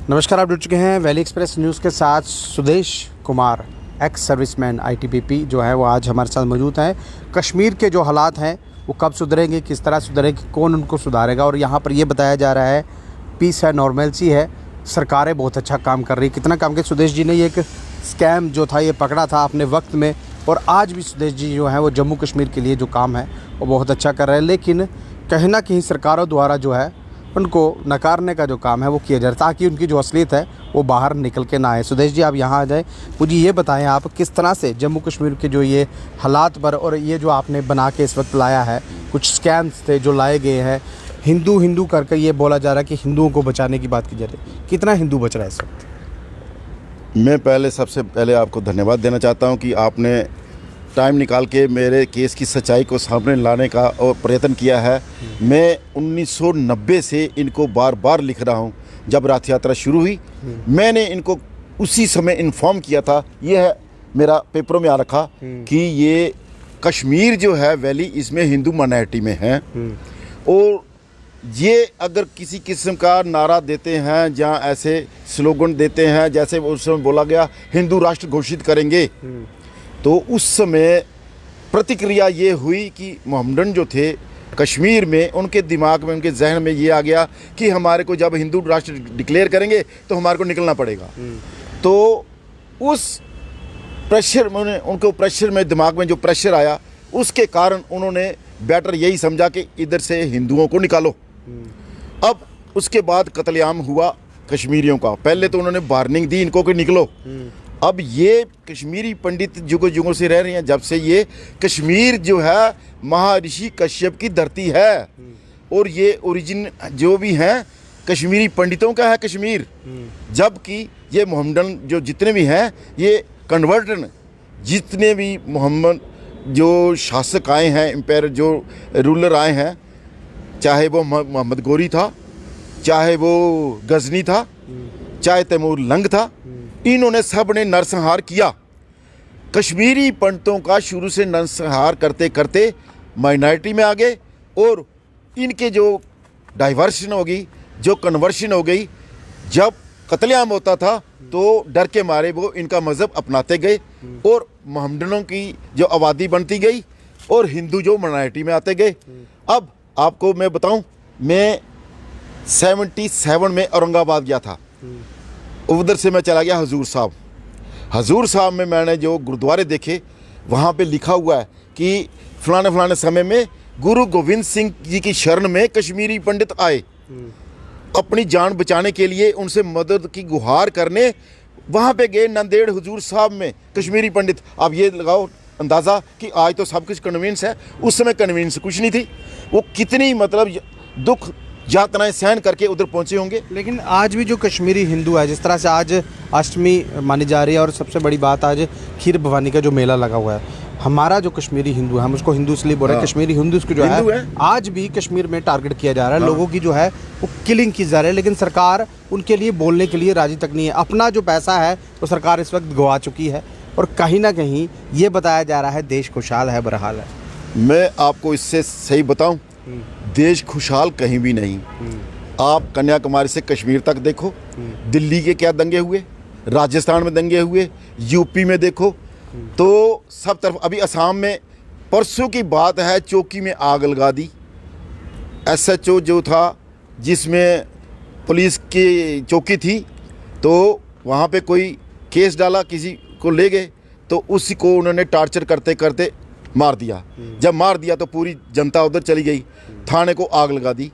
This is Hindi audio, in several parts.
नमस्कार, आप जुड़ चुके हैं वैली एक्सप्रेस न्यूज़ के साथ। Sudesh Kumar, ex serviceman ITBP जो है वो आज हमारे साथ मौजूद हैं। कश्मीर के जो हालात हैं वो कब सुधरेंगे, किस तरह सुधरेंगे, कौन उनको सुधारेगा, और यहाँ पर ये बताया जा रहा है पीस है, नॉर्मलसी है, सरकारें बहुत अच्छा काम कर रही। कितना काम किया सुदेश जी ने। ये एक स्कैम जो था ये पकड़ा था अपने वक्त में, और आज भी सुदेश जी जो है वो जम्मू कश्मीर के लिए जो काम है वो बहुत अच्छा कर रहे हैं। लेकिन कहीं ना कहीं सरकारों द्वारा जो है उनको नकारने का जो काम है वो किया जा रहा है, ताकि उनकी जो असलियत है वो बाहर निकल के ना आए। सुदेश जी, आप यहाँ आ जाएं, मुझे ये बताएं आप किस तरह से जम्मू कश्मीर के जो ये हालात पर, और ये जो आपने बना के इस वक्त लाया है, कुछ स्कैम्स थे जो लाए गए हैं, हिंदू हिंदू करके ये बोला जा रहा है कि हिंदुओं को बचाने की बात की जा रही है, कितना हिंदू बच रहा है इस वक्त? मैं सबसे पहले आपको धन्यवाद देना चाहता हूं कि आपने टाइम निकाल के मेरे केस की सच्चाई को सामने लाने का और प्रयत्न किया है। मैं 1990 से इनको बार बार लिख रहा हूं। जब रथ यात्रा शुरू हुई मैंने इनको उसी समय इन्फॉर्म किया था। ये है मेरा पेपरों में आ रखा कि ये कश्मीर जो है वैली, इसमें हिंदू माइनॉरिटी में है, और ये अगर किसी किस्म का नारा देते हैं, जहाँ ऐसे स्लोगन देते हैं जैसे उस समय बोला गया हिंदू राष्ट्र घोषित करेंगे, तो उस समय प्रतिक्रिया ये हुई कि मोहम्मडन जो थे कश्मीर में, उनके दिमाग में, उनके जहन में ये आ गया कि हमारे को जब हिंदू राष्ट्र डिक्लेयर करेंगे तो हमारे को निकलना पड़ेगा। तो उस प्रेशर में, उनको प्रेशर में, दिमाग में जो प्रेशर आया, उसके कारण उन्होंने बेटर यही समझा कि इधर से हिंदुओं को निकालो। अब उसके बाद कत्लेआम हुआ कश्मीरियों का। पहले तो उन्होंने वार्निंग दी इनको कि निकलो। अब ये कश्मीरी पंडित युगों युगों से रह रहे हैं, जब से ये कश्मीर जो है महर्षि कश्यप की धरती है, और ये ओरिजिन जो भी हैं कश्मीरी पंडितों का है कश्मीर। जबकि ये मोहम्मडन जो जितने भी हैं, ये कन्वर्टन, जितने भी मोहम्मद जो शासक आए हैं, एम्पायर जो रूलर आए हैं, चाहे वो मोहम्मद गोरी था, चाहे वो गजनी था, चाहे तैमूर लंग था, इन्होंने सब ने नरसंहार किया। कश्मीरी पंडितों का शुरू से नरसंहार करते करते माइनॉरिटी में आ गए, और इनके जो डाइवर्शन हो गई, जो कन्वर्शन हो गई, जब कत्लेआम होता था तो डर के मारे वो इनका मज़हब अपनाते गए, और मोहम्मडनों की जो आबादी बनती गई, और हिंदू जो माइनॉरिटी में आते गए। अब आपको मैं बताऊं, मैं 77 में औरंगाबाद गया था, उधर से मैं चला गया हजूर साहब। हजूर साहब में मैंने जो गुरुद्वारे देखे, वहाँ पे लिखा हुआ है कि फलाने फलाने समय में गुरु गोविंद सिंह जी की शरण में कश्मीरी पंडित आए, अपनी जान बचाने के लिए उनसे मदद की गुहार करने वहाँ पे गए। नंदेड़ हजूर साहब में कश्मीरी पंडित। आप ये लगाओ अंदाज़ा कि आज तो सब कुछ कन्वीनियंस है, उस समय कन्वीनियंस कुछ नहीं थी। वो कितनी मतलब दुख यातनाएं सहन करके उधर पहुंचे होंगे। लेकिन आज भी जो कश्मीरी हिंदू है, जिस तरह से आज अष्टमी मानी जा रही है, और सबसे बड़ी बात आज खीर भवानी का जो मेला लगा हुआ है, हमारा जो कश्मीरी हिंदू है, हम उसको हिंदू इसलिए बोल रहे हैं, कश्मीरी हिंदू उसको जो है आज भी कश्मीर में टारगेट किया जा रहा है। लोगों की जो है वो किलिंग की जा रही है, लेकिन सरकार उनके लिए बोलने के लिए राजी तक नहीं है। अपना जो पैसा है वो सरकार इस वक्त गंवा चुकी है, और कहीं ना कहीं ये बताया जा रहा है देश खुशहाल है, बहरहाल है। मैं आपको इससे सही बताऊं, देश खुशहाल कहीं भी नहीं। आप कन्याकुमारी से कश्मीर तक देखो, दिल्ली के क्या दंगे हुए, राजस्थान में दंगे हुए, यूपी में देखो, तो सब तरफ। अभी असम में परसों की बात है, चौकी में आग लगा दी। एसएचओ जो था, जिसमें पुलिस की चौकी थी, तो वहाँ पे कोई केस डाला, किसी को ले गए, तो उसी को उन्होंने टार्चर करते करते मार दिया। जब मार दिया तो पूरी जनता उधर चली गई, थाने को आग लगा दी।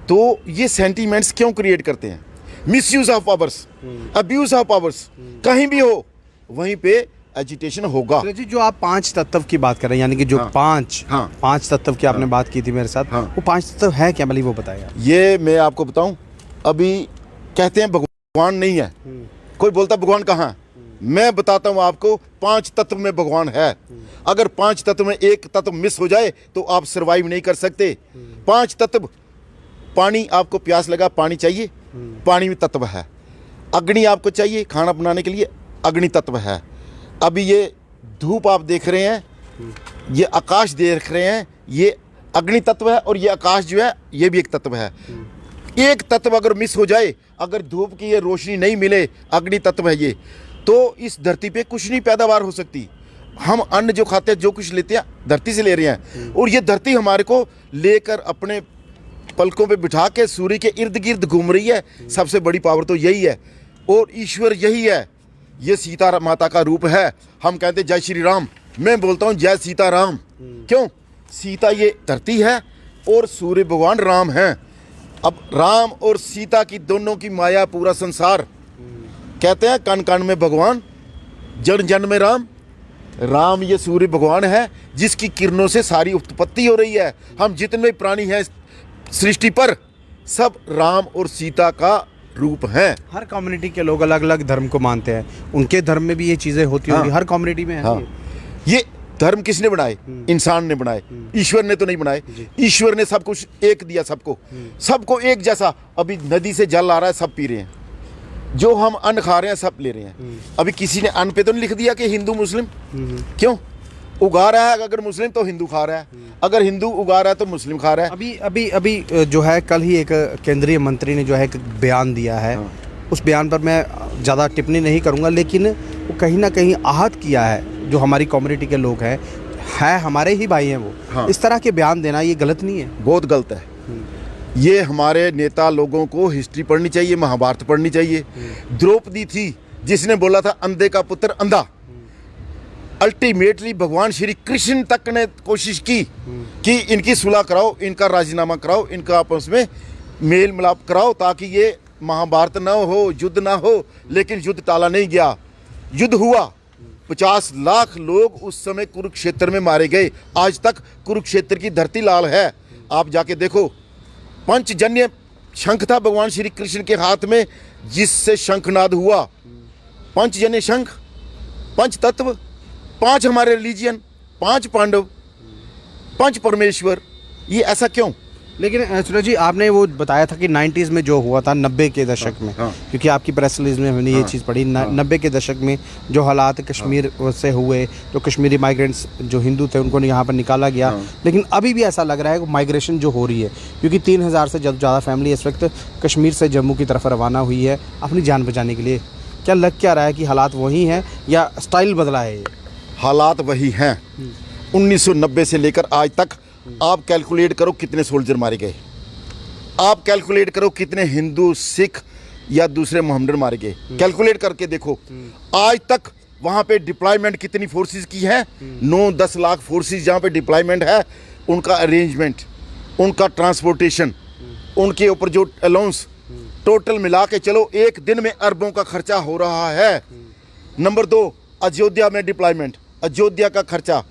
तो ये सेंटीमेंट्स क्यों क्रिएट करते हैं? Misuse of powers, abuse of powers, कहीं भी हो वहीं पे एजिटेशन होगा। जी, जो आप 5 तत्व की बात कर रहे हैं, यानी कि जो पांच तत्व की आपने बात की थी मेरे साथ, वो 5 तत्व है क्या, मतलब वो बताएगा? ये मैं आपको बताऊं, अभी कहते हैं भगवान नहीं है, कोई बोलता भगवान कहाँ है। मैं बताता हूँ आपको, 5 तत्व में भगवान है। अगर 5 तत्व में एक तत्व मिस हो जाए तो आप सरवाइव नहीं कर सकते। 5 तत्व, पानी, आपको प्यास लगा, पानी चाहिए, पानी में तत्व है। अग्नि आपको चाहिए खाना बनाने के लिए, अग्नि तत्व है। अभी ये धूप आप देख रहे हैं, ये आकाश देख रहे हैं, ये अग्नि तत्व है, और ये आकाश जो है ये भी एक तत्व है। एक तत्व अगर मिस हो जाए, अगर धूप की ये रोशनी नहीं मिले, अग्नि तत्व है ये, तो इस धरती पे कुछ नहीं पैदावार हो सकती। हम अन्न जो खाते हैं, जो कुछ लेते हैं, धरती से ले रहे हैं, और ये धरती हमारे को लेकर अपने पलकों पे बिठा के सूर्य के इर्द गिर्द घूम रही है। सबसे बड़ी पावर तो यही है, और ईश्वर यही है। ये सीता माता का रूप है। हम कहते हैं जय श्री राम, मैं बोलता हूँ जय सीता राम। क्यों? सीता ये धरती है और सूर्य भगवान राम हैं। अब राम और सीता की दोनों की माया पूरा संसार। कहते हैं कण कण में भगवान, जन जन में राम। राम ये सूर्य भगवान है जिसकी किरणों से सारी उत्पत्ति हो रही है। हम जितने भी प्राणी हैं सृष्टि पर, सब राम और सीता का रूप हैं। हर कम्युनिटी के लोग अलग अलग धर्म को मानते हैं, उनके धर्म में भी ये चीज़ें होती होंगी। हर कम्युनिटी में है। हाँ। ये धर्म किसने बनाए? इंसान ने बनाए, ईश्वर ने तो नहीं बनाए। ईश्वर ने सब कुछ एक दिया, सबको एक जैसा। अभी नदी से जल आ रहा है, सब पी रहे हैं। जो हम अन्न खा रहे हैं, सब ले रहे हैं। अभी किसी ने अन्न पे तो नहीं लिख दिया कि हिंदू मुस्लिम। क्यों? उगा रहा है अगर मुस्लिम तो हिंदू खा रहा है, अगर हिंदू उगा रहा है तो मुस्लिम खा रहा है। अभी जो है, कल ही एक केंद्रीय मंत्री ने जो है एक बयान दिया है। उस बयान पर मैं ज़्यादा टिप्पणी नहीं करूंगा, लेकिन वो कहीं ना कहीं आहत किया है जो हमारी कम्युनिटी के लोग हैं, हमारे ही भाई हैं वो। हाँ। इस तरह के बयान देना ये गलत नहीं है? बहुत गलत है। ये हमारे नेता लोगों को हिस्ट्री पढ़नी चाहिए, महाभारत पढ़नी चाहिए। द्रौपदी थी जिसने बोला था अंधे का पुत्र अंधा। अल्टीमेटली भगवान श्री कृष्ण तक ने कोशिश की कि इनकी सुलह कराओ, इनका राजीनामा कराओ, इनका आपस में मेल मिलाप कराओ, ताकि ये महाभारत ना हो, युद्ध ना हो। लेकिन युद्ध टाला नहीं गया, युद्ध हुआ। 50 लाख लोग उस समय कुरुक्षेत्र में मारे गए। आज तक कुरुक्षेत्र की धरती लाल है। आप जाके देखो, पंचजन्य शंख था भगवान श्री कृष्ण के हाथ में, जिससे शंखनाद हुआ। पंचजन्य शंख, पंच तत्व, 5 हमारे रिलीजियन, 5 पांडव, 5 परमेश्वर। ये ऐसा क्यों? लेकिन सूरज जी, आपने वो बताया था कि 90s में जो हुआ था, 90 के दशक में, क्योंकि आपकी प्रेस रिलीज में हमने ये चीज़ पढ़ी, 90 के दशक में जो हालात कश्मीर से हुए, जो कश्मीरी माइग्रेंट्स जो हिंदू थे उनको यहाँ पर निकाला गया। लेकिन अभी भी ऐसा लग रहा है कि माइग्रेशन जो हो रही है, क्योंकि 3000 से ज़्यादा फैमिली इस वक्त कश्मीर से जम्मू की तरफ रवाना हुई है अपनी जान बचाने के लिए। क्या लग क्या रहा है कि हालात वही हैं या स्टाइल बदला है? ये हालात वही हैं। 1990 से लेकर आज तक आप कैलकुलेट करो कितने सोल्जर मारे गए, आप कैलकुलेट करो कितने हिंदू, सिख या दूसरे मोहम्मदन मारे गए। कैलकुलेट करके देखो आज तक वहाँ पे डिप्लॉयमेंट कितनी फोर्सेस की है। 9-10 लाख फोर्सेस जहाँ पे डिप्लॉयमेंट है, उनका अरेंजमेंट, उनका ट्रांसपोर्टेशन, उनके ऊपर जो अलाउंस, टोटल मिला के चलो एक दिन में अरबों का खर्चा हो रहा है। नंबर 2, अयोध्या में डिप्लॉयमेंट, अयोध्या का खर्चा,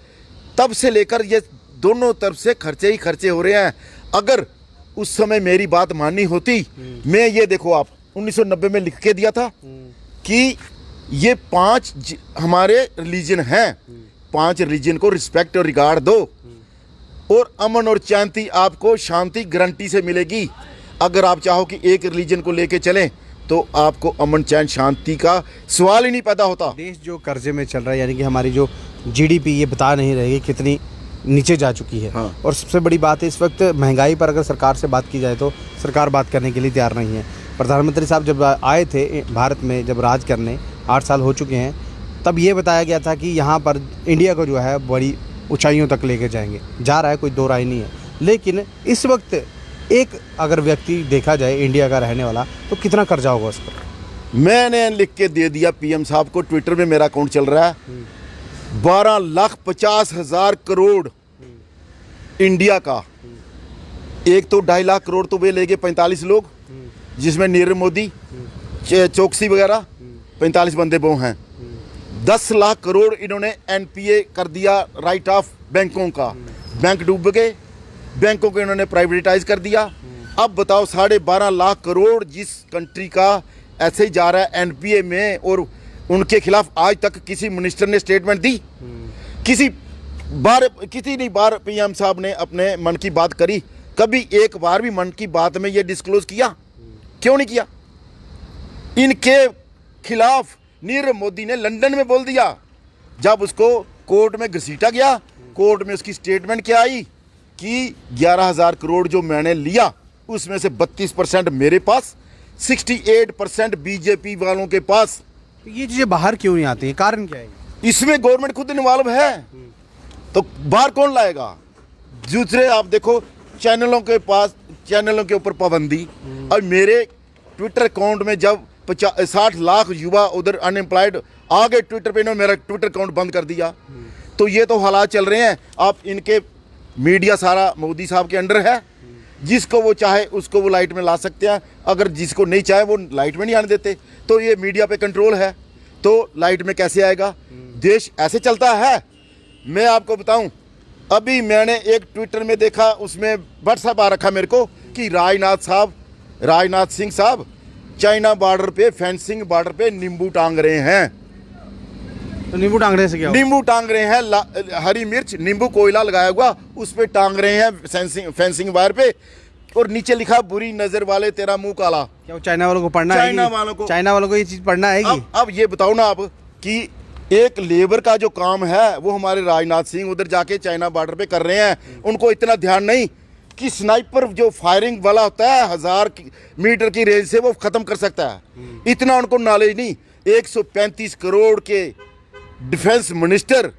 तब से लेकर ये दोनों तरफ से खर्चे ही खर्चे हो रहे हैं। अगर उस समय मेरी बात माननी होती, मैं ये देखो, आप 1990 में लिख के दिया था कि ये 5 हमारे रिलीजन हैं, 5 रिलीजन को रिस्पेक्ट और रिगार्ड दो, और अमन और शांति, आपको शांति गारंटी से मिलेगी। अगर आप चाहो कि एक रिलीजन को लेके चलें तो आपको अमन चैन शांति का सवाल ही नहीं पैदा होता। देश जो कर्जे में चल रहा है, यानी कि हमारी जो GDP ये बता नहीं रही कितनी नीचे जा चुकी है। हाँ। और सबसे बड़ी बात है इस वक्त महंगाई पर अगर सरकार से बात की जाए तो सरकार बात करने के लिए तैयार नहीं है। प्रधानमंत्री साहब जब आए थे भारत में, जब राज करने 8 साल हो चुके हैं, तब ये बताया गया था कि यहाँ पर इंडिया को जो है बड़ी ऊंचाइयों तक लेके जाएंगे। जा रहा है, कोई दो राय नहीं है। लेकिन इस वक्त एक अगर व्यक्ति देखा जाए इंडिया का रहने वाला, तो कितना कर्जा होगा उस पर? मैंने लिख के दे दिया PM साहब को, ट्विटर में मेरा अकाउंट चल रहा है। 12,50,000 करोड़ इंडिया का। एक तो 2.5 लाख करोड़ तो वे ले गए 45 लोग, जिसमें नीरव मोदी, चौकसी वगैरह 45 बंदे वो हैं। 10 लाख करोड़ इन्होंने NPA कर दिया, राइट ऑफ बैंकों का। बैंक डूब गए, बैंकों को इन्होंने प्राइवेटाइज कर दिया। अब बताओ 12.5 लाख करोड़ जिस कंट्री का ऐसे ही जा रहा है NPA में, और उनके खिलाफ आज तक किसी मिनिस्टर ने स्टेटमेंट दी? किसी नहीं बार PM साहब ने अपने मन की बात करी? कभी एक बार भी मन की बात में ये डिस्क्लोज किया? क्यों नहीं किया? इनके खिलाफ नीरव मोदी ने लंदन में बोल दिया, जब उसको कोर्ट में घसीटा गया। कोर्ट में उसकी स्टेटमेंट क्या आई कि 11,000 करोड़ जो मैंने लिया उसमें से 32% मेरे पास, 68% बीजेपी वालों के पास। तो ये चीज़ें बाहर क्यों नहीं आती है, कारण क्या है? इसमें गवर्नमेंट खुद इन्वॉल्व है, तो बाहर कौन लाएगा? दूसरे आप देखो, चैनलों के पास, चैनलों के ऊपर पाबंदी। और मेरे ट्विटर अकाउंट में जब 60 लाख युवा उधर अनएम्प्लॉयड आ गए ट्विटर पे, इन्होंने मेरा ट्विटर अकाउंट बंद कर दिया। तो ये तो हालात चल रहे हैं। आप इनके मीडिया सारा मोदी साहब के अंडर है, जिसको वो चाहे उसको वो लाइट में ला सकते हैं, अगर जिसको नहीं चाहे वो लाइट में नहीं आने देते। तो ये मीडिया पे कंट्रोल है, तो लाइट में कैसे आएगा? देश ऐसे चलता है। मैं आपको बताऊं, अभी मैंने एक ट्विटर में देखा, उसमें व्हाट्सएप आ रखा मेरे को कि राजनाथ सिंह साहब चाइना बॉर्डर पे, फेंसिंग बॉर्डर पे नींबू टांग रहे हैं। तो नींबू टांगने से क्या होगा? नींबू टांग रहे हैं, हरी मिर्च नींबू कोयला लगाया हुआ उस पे टांग रहे हैं फेंसिंग वायर पे, और नीचे लिखा बुरी नजर वाले तेरा मुंह काला। क्या वो चाइना वालों को पढ़ना है? चाइना वालों को ये चीज़ पढ़ना है? अब ये बताओ ना आप कि एक लेबर का जो काम है वो हमारे राजनाथ सिंह उधर जाके चाइना बॉर्डर पे कर रहे हैं। उनको इतना ध्यान नहीं कि स्नाइपर जो फायरिंग वाला होता है 1000 मीटर की रेंज से वो खत्म कर सकता है, इतना उनको नॉलेज नहीं। 135 करोड़ के defence minister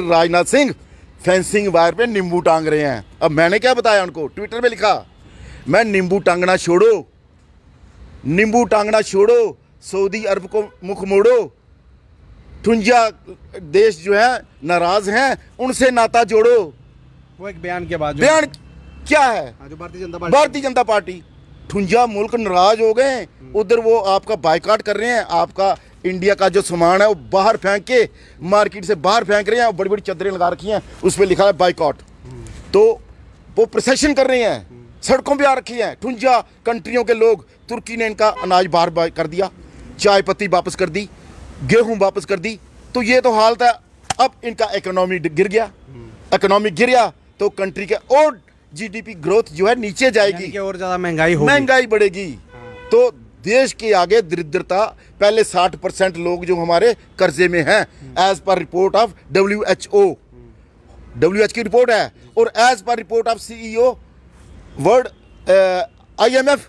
Rajnath Singh fencing wire पे नींबू टांग रहे हैं। अब मैंने क्या बताया उनको? ट्विटर पे लिखा, मैं नींबू टांगना छोड़ो, नींबू टांगना छोड़ो, सऊदी अरब को मुख मोड़ो, 58 देश जो है नाराज हैं, उनसे नाता जोड़ो। वो एक बयान के बाद बयान क्या है? जो भारतीय जनता पार्टी 58 मुल्क नाराज हो गए, उधर वो आपका बायकॉट कर रहे हैं, आपका इंडिया का जो सामान है वो बाहर फेंक के, मार्केट से बाहर फेंक रहे हैं, और बड़ी बड़ी चादरें लगा रखी हैं, उस पर लिखा है बायकॉट। तो वो प्रोसेशन कर रहे हैं, सड़कों पे आ रखी हैं 58 कंट्रियों के लोग। तुर्की ने इनका अनाज बाहर कर दिया, चाय पत्ती वापस कर दी, गेहूं वापस कर दी। तो ये तो हालत है। अब इनका इकोनॉमी गिर गया, इकोनॉमी गिर गया तो कंट्री के और जीडीपी ग्रोथ जो है नीचे जाएगी, और ज्यादा महंगाई होगी, महंगाई बढ़ेगी। तो देश के आगे दरिद्रता, पहले 60% लोग जो हमारे कर्जे में हैं, एज पर रिपोर्ट ऑफ WHO की रिपोर्ट है, और एज पर report of CEO world IMF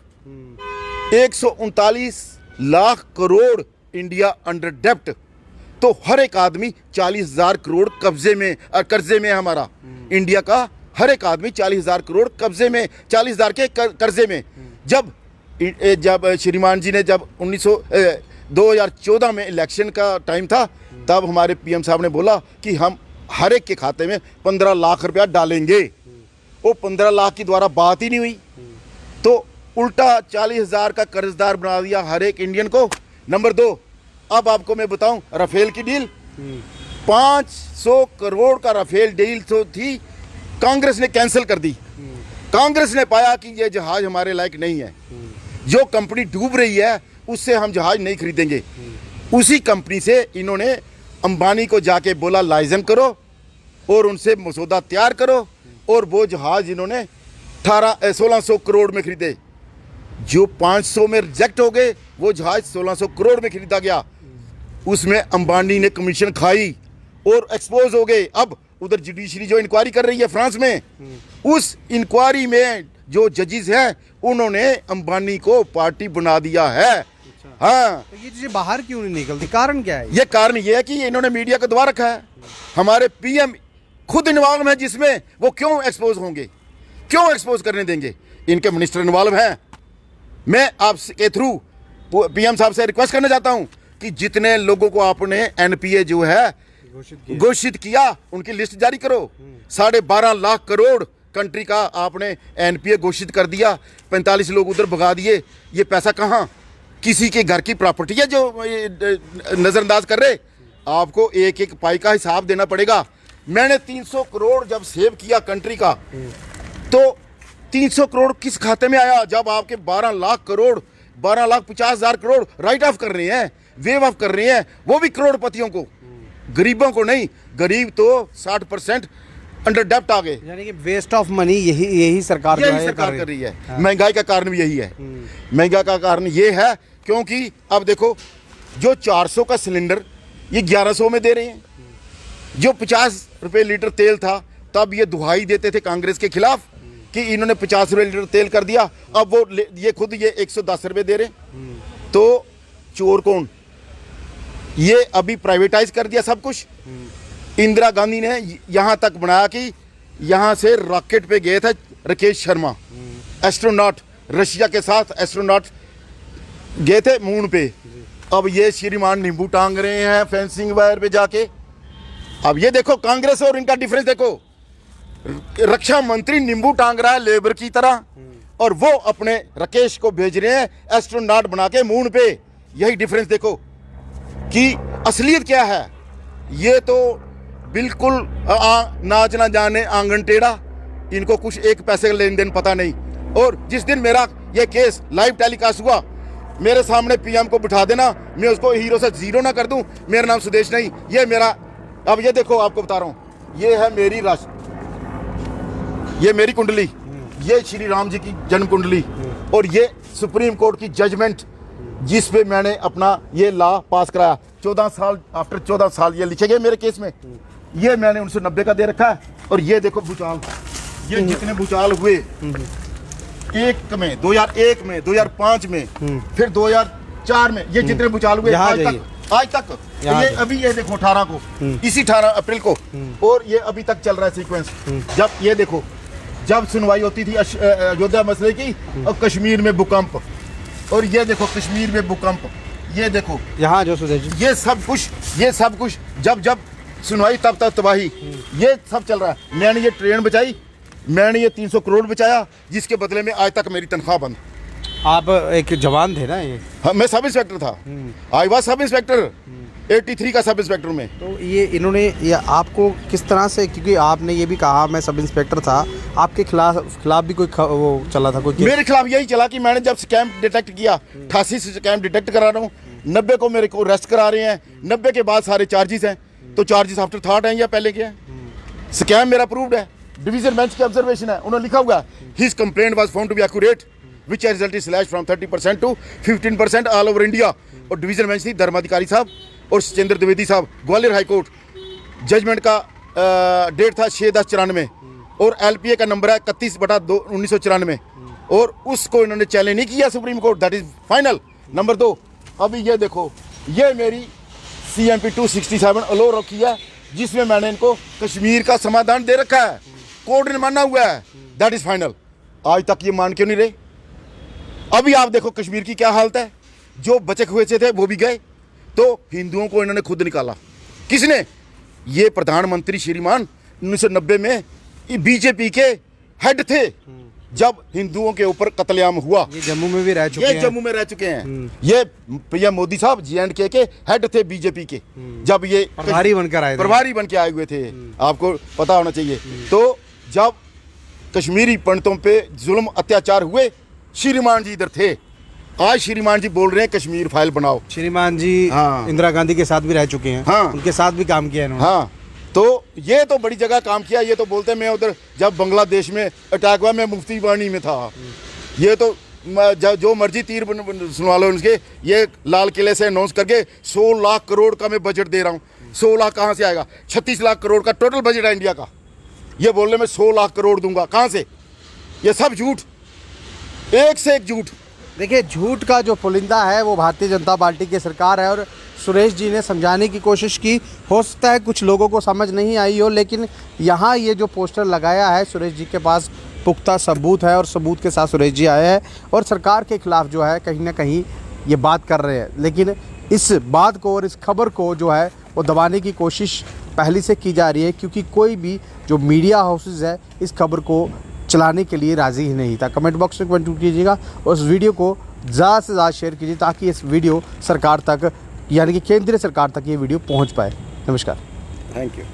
139 lakh crore India under डेप्ट। तो हर एक आदमी 40,000 करोड़ कब्जे में कर्जे में है हमारा। इंडिया का हर एक आदमी 40,000 करोड़ कब्जे में, 40,000 के कर्जे में। जब श्रीमान जी ने जब 2014 में इलेक्शन का टाइम था, तब हमारे PM साहब ने बोला कि हम हर एक के खाते में 15 लाख रुपया डालेंगे। वो 15 लाख की द्वारा बात ही नहीं हुई, तो उल्टा 40,000 का कर्जदार बना दिया हर एक इंडियन को। नंबर 2, अब आपको मैं बताऊं, राफेल की डील 500 करोड़ का राफेल डील तो थी, कांग्रेस ने कैंसिल कर दी। कांग्रेस ने पाया कि ये जहाज हमारे लायक नहीं है, जो कंपनी डूब रही है उससे हम जहाज नहीं खरीदेंगे। उसी कंपनी से इन्होंने अंबानी को जाके बोला लाइसेंस करो और उनसे मसौदा तैयार करो, और वो जहाज इन्होंने 1600 करोड़ में खरीदे। जो 500 में रिजेक्ट हो गए, वो जहाज 1600 करोड़ में खरीदा गया। उसमें अंबानी ने कमीशन खाई और एक्सपोज हो गए। अब उधर जुडिशरी जो इंक्वायरी कर रही है फ्रांस में, उस इंक्वायरी में जो जजेस हैं उन्होंने अंबानी को पार्टी बना दिया है। हाँ, तो ये चीजें बाहर क्यों नहीं निकलती, कारण क्या है? ये कारण ये है कि इन्होंने मीडिया को दबा रखा है। हमारे PM खुद इन्वॉल्व है, जिसमें वो क्यों एक्सपोज होंगे, क्यों एक्सपोज करने देंगे? इनके मिनिस्टर इन्वॉल्व हैं। मैं आपके थ्रू PM साहब से रिक्वेस्ट करना चाहता हूं कि जितने लोगों को आपने NPA जो है घोषित किया, उनकी लिस्ट जारी करो। 12.5 लाख करोड़ कंट्री का आपने NPA घोषित कर दिया, 45 लोग उधर भगा दिए। ये पैसा कहाँ? किसी के घर की प्रॉपर्टी है जो नज़रअंदाज कर रहे। आपको एक एक पाई का हिसाब देना पड़ेगा। मैंने 300 करोड़ जब सेव किया कंट्री का, तो 300 करोड़ किस खाते में आया? जब आपके 12 लाख करोड़, 12,50,000 करोड़ राइट ऑफ कर रहे हैं, वेव ऑफ कर रहे हैं, वो भी करोड़पतियों को, गरीबों को नहीं। गरीब तो 60% अंडर डेप्ट आ गए। यानी कि वेस्ट ऑफ मनी यही सरकार कर रही है। महंगाई का कारण भी यही है। महंगाई का कारण ये है क्योंकि अब देखो, जो 400 का सिलेंडर ये 1100 में दे रहे हैं। जो 50 रुपए लीटर तेल था, तब ये दुहाई देते थे कांग्रेस के खिलाफ कि इन्होंने 50 रुपये लीटर तेल कर दिया, अब वो ये खुद ये 110 रुपये दे रहे। तो चोर कौन? ये अभी प्राइवेटाइज कर दिया सब कुछ। इंदिरा गांधी ने यहाँ तक बनाया कि यहाँ से रॉकेट पे गए थे राकेश शर्मा, एस्ट्रोनॉट, रशिया के साथ एस्ट्रोनॉट गए थे मून पे। अब ये श्रीमान नींबू टांग रहे हैं फेंसिंग वायर पे जाके। अब ये देखो कांग्रेस और इनका डिफरेंस देखो, रक्षा मंत्री नींबू टांग रहा है लेबर की तरह, और वो अपने राकेश को भेज रहे हैं एस्ट्रोनॉट बना के मून पे। यही डिफरेंस देखो कि असलियत क्या है। ये तो बिल्कुल नाच ना जाने आंगन टेढ़ा, इनको कुछ एक पैसे का लेन देन पता नहीं। और जिस दिन मेरा ये केस लाइव टेलीकास्ट हुआ, मेरे सामने पीएम को बिठा देना, मैं उसको हीरो से जीरो ना कर दूं। मेरा नाम सुदेश नहीं, ये मेरा, अब ये देखो आपको बता रहा हूं, ये है मेरी राशि, ये मेरी कुंडली, ये श्री राम जी की जन्म कुंडली, और ये सुप्रीम कोर्ट की जजमेंट जिस पे मैंने अपना ये लॉ पास कराया। 14 साल आफ्टर 14 साल ये लिखे गए मेरे केस में। ये मैंने 1990 का दे रखा है। और ये देखो भूचाल, ये जितने भूचाल हुए, एक में 2001 में, 2005 में, फिर 2004 में, ये जितने भूचाल हुए आज तक ये अभी ये देखो 18 को, इसी 18 अप्रैल को, और ये अभी तक चल रहा है सीक्वेंस। जब ये देखो, जब सुनवाई होती थी अयोध्या मसले की, और कश्मीर में भूकंप, और ये देखो कश्मीर में भूकंप, ये देखो यहाँ जो सुदेश जी, ये सब कुछ जब सुनवाई तब तबाही, ये सब चल रहा है। मैंने ये ट्रेन बचाई, मैंने ये 300 करोड़ बचाया, जिसके बदले में आज तक मेरी तनख्वाह बंद। आप एक जवान थे ना ये? हाँ, मैं सब इंस्पेक्टर था। आई वाज सब इंस्पेक्टर, 83 का सब इंस्पेक्टर में। तो इन्होंने आपको किस तरह से, क्योंकि आपने ये भी कहा मैं सब इंस्पेक्टर था, आपके खिलाफ भी कोई वो चला था कोई? मेरे खिलाफ यही चला कि मैंने जब स्कैम डिटेक्ट किया, 88 से स्कैम डिटेक्ट करा रहा हूँ, 90 को मेरे को अरेस्ट करा रहे हैं, 90 के बाद सारे चार्जेस हैं। तो चार्जेस आफ्टर थॉट हैं या पहले के हैं? स्कैम मेरा प्रूव्ड है, डिवीजन बेंच की ऑब्जर्वेशन है, उन्होंने लिखा हुआ है his complaint was found to be accurate which result is slash from 30% to 15% all over India. और डिवीजन बेंच थी धर्माधिकारी साहब और सचेंद्र द्विवेदी साहब, ग्वालियर हाई कोर्ट। जजमेंट का डेट था 6/10/94, और LPA का नंबर है 31/1994, और उसको इन्होंने चैलेंज नहीं किया supreme court, that is final. Number 2, अभी ये देखो, ये मेरी CMP 267 अलो रखी है, जिसमें मैंने इनको कश्मीर का समाधान दे रखा है, कोर्ट ने माना हुआ है, दैट इज फाइनल। आज तक ये मान क्यों नहीं रहे? अभी आप देखो कश्मीर की क्या हालत है, जो बचे हुए थे वो भी गए, तो हिंदुओं को इन्होंने खुद निकाला। किसने? ये प्रधानमंत्री श्रीमान 1990 में BJP के हेड थे, जब हिंदुओं के ऊपर कत्लेआम हुआ। ये जम्मू में भी रह चुके हैं। ये जम्मू में रह चुके हैं। ये पीएम मोदी साहब J&K के हेड थे BJP के, जब ये प्रभारी बन के आए हुए थे, आपको पता होना चाहिए। तो जब कश्मीरी पंडितों पे जुल्म अत्याचार हुए, श्रीमान जी इधर थे। आज श्रीमान जी बोल रहे हैं कश्मीर फाइल बनाओ। श्रीमान जी इंदिरा गांधी के साथ भी रह चुके हैं, उनके साथ भी काम किया इन्होंने। हाँ, तो ये तो बड़ी जगह काम किया। ये तो बोलते हैं मैं उधर जब बांग्लादेश में अटैक हुआ मैं मुफ्ती वाणी में था। ये तो जो मर्जी तीर सुनवा लो उनके, ये लाल किले से अनाउंस करके 100 लाख करोड़ का मैं बजट दे रहा हूँ। 100 लाख कहाँ से आएगा? 36 लाख करोड़ का टोटल बजट है इंडिया का। ये बोल रहे मैं 100 लाख करोड़ दूंगा, कहाँ से? ये सब झूठ, एक से एक झूठ। देखिए, झूठ का जो पुलिंदा है वो भारतीय जनता पार्टी की सरकार है, और सुरेश जी ने समझाने की कोशिश की। हो सकता है कुछ लोगों को समझ नहीं आई हो, लेकिन यहाँ ये जो पोस्टर लगाया है, सुरेश जी के पास पुख्ता सबूत है, और सबूत के साथ सुरेश जी आए हैं और सरकार के खिलाफ जो है कहीं ना कहीं ये बात कर रहे हैं। लेकिन इस बात को और इस खबर को जो है वो दबाने की कोशिश पहले से की जा रही है, क्योंकि कोई भी जो मीडिया हाउसेस है इस खबर को चलाने के लिए राज़ी ही नहीं था। कमेंट बॉक्स में कमेंट कीजिएगा और इस वीडियो को ज़्यादा से ज़्यादा शेयर कीजिए, ताकि इस वीडियो सरकार तक, यानी कि केंद्रीय सरकार तक ये वीडियो पहुंच पाए। नमस्कार, थैंक यू।